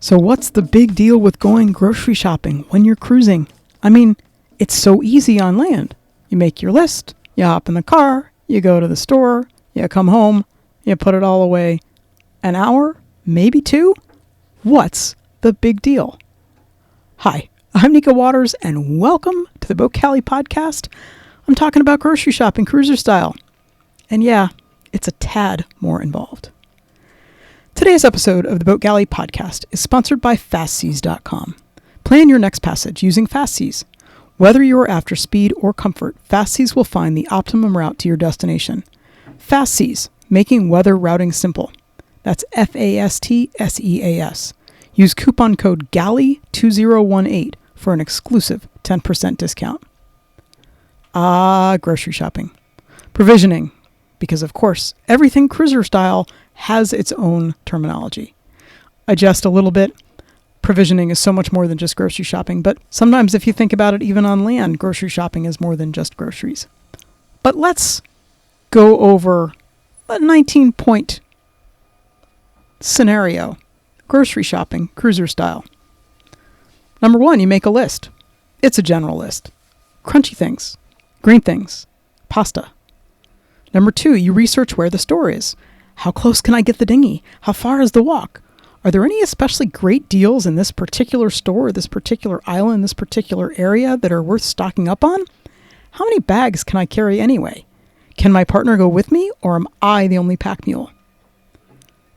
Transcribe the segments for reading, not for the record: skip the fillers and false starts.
So what's the big deal with going grocery shopping when you're cruising? I mean, it's so easy on land. You make your list, you hop in the car, you go to the store, you come home, you put it all away. An hour? Maybe two? What's the big deal? Hi, I'm Nico Waters, and welcome to the Boat Galley podcast. I'm talking about grocery shopping cruiser style. And yeah, it's a tad more involved. Today's episode of the Boat Galley podcast is sponsored by FastSeas.com. Plan your next passage using FastSeas. Whether you are after speed or comfort, FastSeas will find the optimum route to your destination. FastSeas, making weather routing simple. That's FASTSEAS. Use coupon code GALLEY2018 for an exclusive 10% discount. Grocery shopping. Provisioning, because of course, everything cruiser style has its own terminology. I jest a little bit. Provisioning is so much more than just grocery shopping, but sometimes if you think about it, even on land, grocery shopping is more than just groceries. But let's go over a 19-point scenario. Grocery shopping, cruiser style. Number one, you make a list. It's a general list. Crunchy things, green things, pasta. Number two, you research where the store is. How close can I get the dinghy? How far is the walk? Are there any especially great deals in this particular store, this particular island, this particular area that are worth stocking up on? How many bags can I carry anyway? Can my partner go with me, or am I the only pack mule?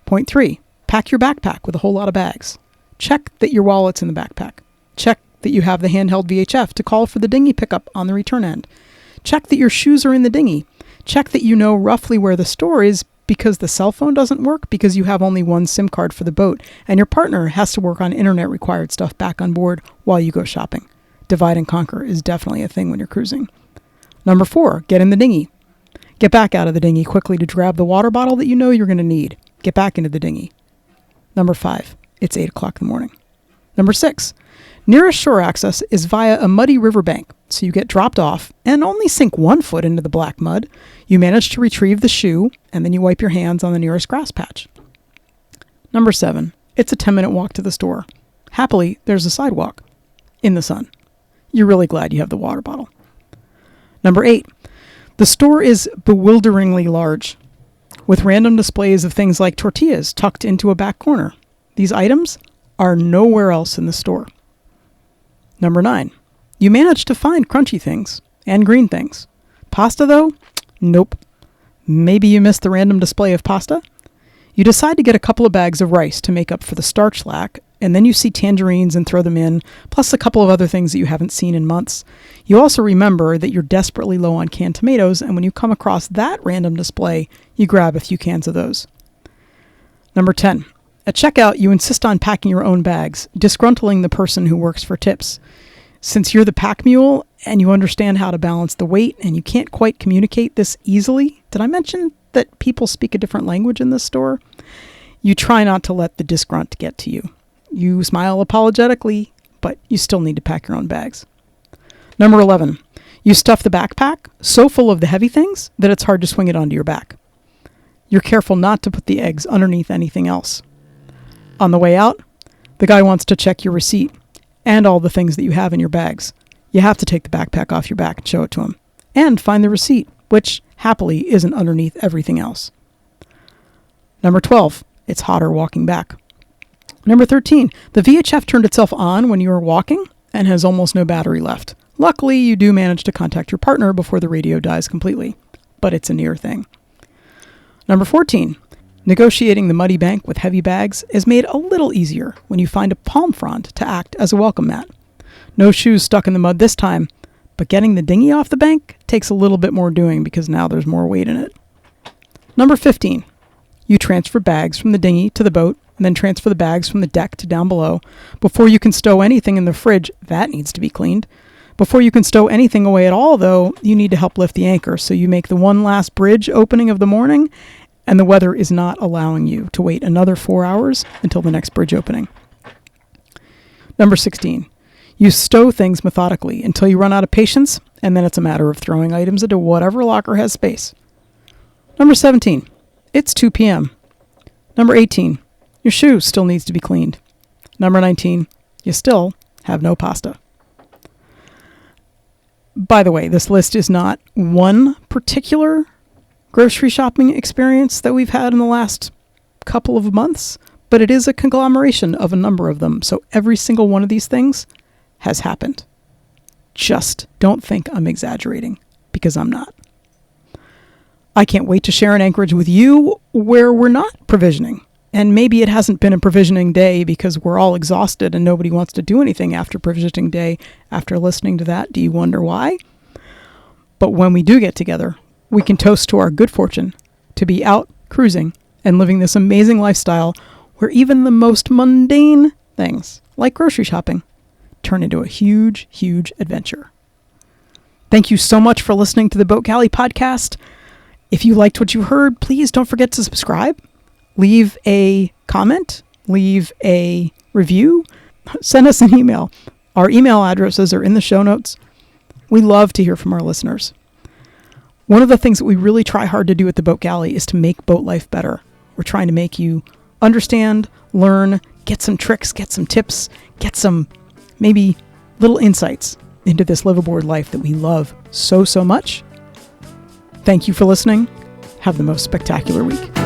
Point three, pack your backpack with a whole lot of bags. Check that your wallet's in the backpack. Check that you have the handheld VHF to call for the dinghy pickup on the return end. Check that your shoes are in the dinghy. Check that you know roughly where the store is because the cell phone doesn't work because you have only one SIM card for the boat and your partner has to work on internet required stuff back on board while you go shopping. Divide and conquer is definitely a thing when you're cruising. Number four, get in the dinghy. Get back out of the dinghy quickly to grab the water bottle that you know you're going to need. Get back into the dinghy. Number five, it's 8 o'clock in the morning. Number six, nearest shore access is via a muddy riverbank. So you get dropped off and only sink 1 foot into the black mud. You manage to retrieve the shoe and then you wipe your hands on the nearest grass patch. Number seven, it's a 10-minute walk to the store. Happily, there's a sidewalk in the sun. You're really glad you have the water bottle. Number eight, the store is bewilderingly large with random displays of things like tortillas tucked into a back corner. These items are nowhere else in the store. Number nine, you manage to find crunchy things and green things. Pasta, though? Nope. Maybe you missed the random display of pasta? You decide to get a couple of bags of rice to make up for the starch lack, and then you see tangerines and throw them in, plus a couple of other things that you haven't seen in months. You also remember that you're desperately low on canned tomatoes, and when you come across that random display, you grab a few cans of those. Number 10. At checkout, you insist on packing your own bags, disgruntling the person who works for tips. Since you're the pack mule and you understand how to balance the weight and you can't quite communicate this easily, did I mention that people speak a different language in this store? You try not to let the disgrunt get to you. You smile apologetically, but you still need to pack your own bags. Number 11, you stuff the backpack so full of the heavy things that it's hard to swing it onto your back. You're careful not to put the eggs underneath anything else. On the way out, the guy wants to check your receipt and all the things that you have in your bags. You have to take the backpack off your back and show it to him. And find the receipt, which happily isn't underneath everything else. Number 12, it's hotter walking back. Number 13, the VHF turned itself on when you were walking and has almost no battery left. Luckily, you do manage to contact your partner before the radio dies completely, but it's a near thing. Number 14, negotiating the muddy bank with heavy bags is made a little easier when you find a palm frond to act as a welcome mat. No shoes stuck in the mud this time, but getting the dinghy off the bank takes a little bit more doing because now there's more weight in it. Number 15, you transfer bags from the dinghy to the boat and then transfer the bags from the deck to down below. Before you can stow anything in the fridge, that needs to be cleaned. Before you can stow anything away at all, though, you need to help lift the anchor, so you make the one last bridge opening of the morning and the weather is not allowing you to wait another 4 hours until the next bridge opening. Number 16, you stow things methodically until you run out of patience, and then it's a matter of throwing items into whatever locker has space. Number 17, it's 2 p.m. Number 18, your shoe still needs to be cleaned. Number 19, you still have no pasta. By the way, this list is not one particular grocery shopping experience that we've had in the last couple of months, but it is a conglomeration of a number of them. So every single one of these things has happened. Just don't think I'm exaggerating, because I'm not. I can't wait to share an Anchorage with you where we're not provisioning. And maybe it hasn't been a provisioning day because we're all exhausted and nobody wants to do anything after provisioning day. After listening to that, do you wonder why? But when we do get together, we can toast to our good fortune to be out cruising and living this amazing lifestyle where even the most mundane things, like grocery shopping, turn into a huge, huge adventure. Thank you so much for listening to the Boat Galley podcast. If you liked what you heard, please don't forget to subscribe. Leave a comment. Leave a review. Send us an email. Our email addresses are in the show notes. We love to hear from our listeners. One of the things that we really try hard to do at the Boat Galley is to make boat life better. We're trying to make you understand, learn, get some tricks, get some tips, get some maybe little insights into this liveaboard life that we love so, so much. Thank you for listening. Have the most spectacular week.